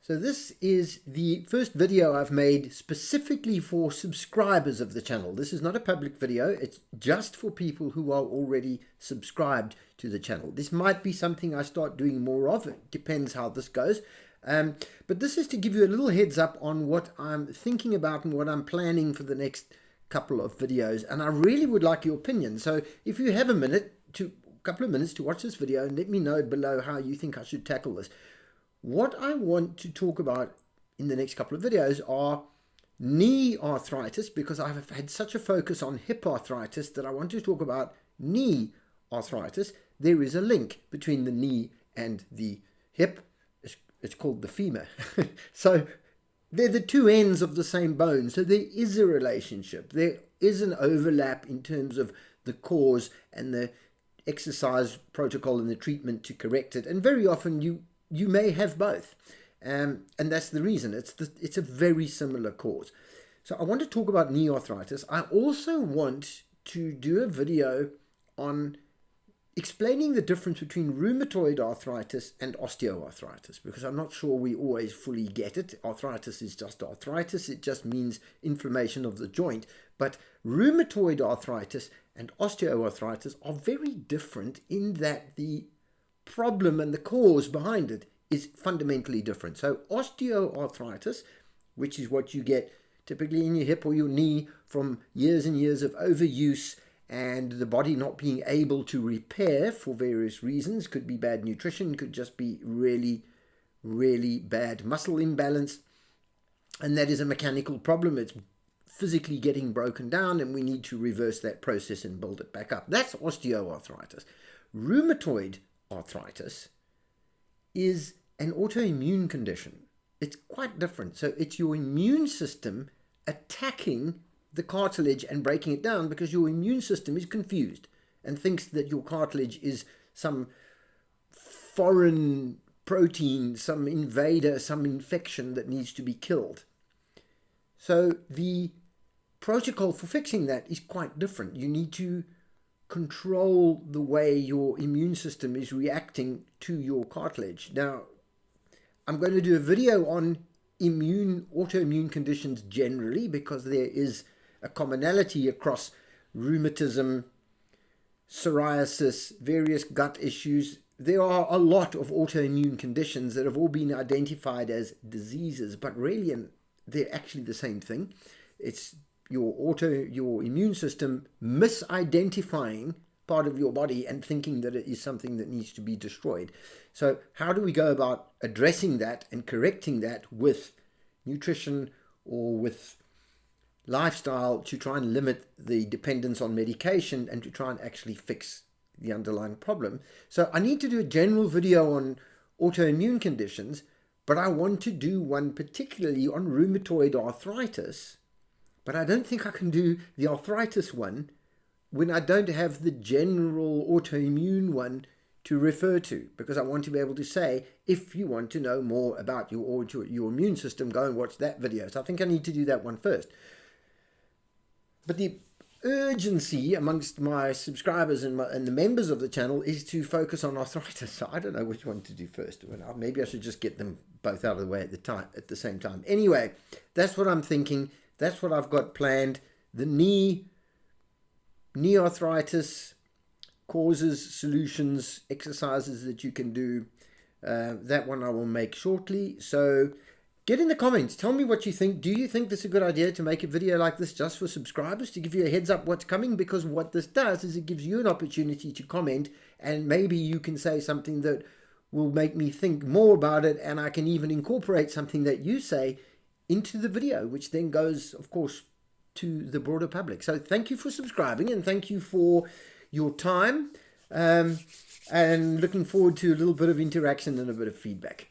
So this is the first video I've made specifically for subscribers of the channel. This is not a public video. It's just for people who are already subscribed to the channel. This might be something I start doing more of. It depends how this goes. But this is to give you a little heads up on what I'm thinking about and what I'm planning for the next couple of videos. And I really would like your opinion. So if you have a couple of minutes to watch this video and let me know below how you think I should tackle this. What I want to talk about in the next couple of videos are knee arthritis, because I've had such a focus on hip arthritis that I want to talk about knee arthritis. There is a link between the knee and the hip. It's called the femur. So they're the two ends of the same bone. So there is a relationship. There is an overlap in terms of the cause and the exercise protocol and the treatment to correct it. And very often you may have both, and that's the reason. It's a very similar cause. So I want to talk about knee arthritis. I also want to do a video on explaining the difference between rheumatoid arthritis and osteoarthritis, because I'm not sure we always fully get it. Arthritis is just arthritis. It just means inflammation of the joint. But rheumatoid arthritis and osteoarthritis are very different in that the problem and the cause behind it is fundamentally different. So osteoarthritis, which is what you get typically in your hip or your knee from years and years of overuse and the body not being able to repair for various reasons, could be bad nutrition, could just be really, really bad muscle imbalance, and that is a mechanical problem. It's physically getting broken down and we need to reverse that process and build it back up. That's osteoarthritis. Rheumatoid arthritis is an autoimmune condition. It's quite different. So it's your immune system attacking the cartilage and breaking it down because your immune system is confused and thinks that your cartilage is some foreign protein, some invader, some infection that needs to be killed. So the protocol for fixing that is quite different. You need to control the way your immune system is reacting to your cartilage. Now, I'm going to do a video on autoimmune conditions generally, because there is a commonality across rheumatism, psoriasis, various gut issues. There are a lot of autoimmune conditions that have all been identified as diseases, but really they're actually the same thing. It's your immune system misidentifying part of your body and thinking that it is something that needs to be destroyed. So how do we go about addressing that and correcting that with nutrition or with lifestyle to try and limit the dependence on medication and to try and actually fix the underlying problem? So I need to do a general video on autoimmune conditions, but I want to do one particularly on rheumatoid arthritis. But I don't think I can do the arthritis one when I don't have the general autoimmune one to refer to, because I want to be able to say, if you want to know more about your immune system, go and watch that video. So I think I need to do that one first. But the urgency amongst my subscribers and the members of the channel is to focus on arthritis. So I don't know which one to do first. Maybe I should just get them both out of the way at the same time. Anyway, that's what I'm thinking. That's what I've got planned. The knee arthritis, causes, solutions, exercises that you can do. That one I will make shortly. So get in the comments. Tell me what you think. Do you think this is a good idea to make a video like this just for subscribers, to give you a heads up what's coming? Because what this does is it gives you an opportunity to comment, and maybe you can say something that will make me think more about it, and I can even incorporate something that you say into the video, which then goes, of course, to the broader public. So thank you for subscribing, and thank you for your time, and looking forward to a little bit of interaction and a bit of feedback.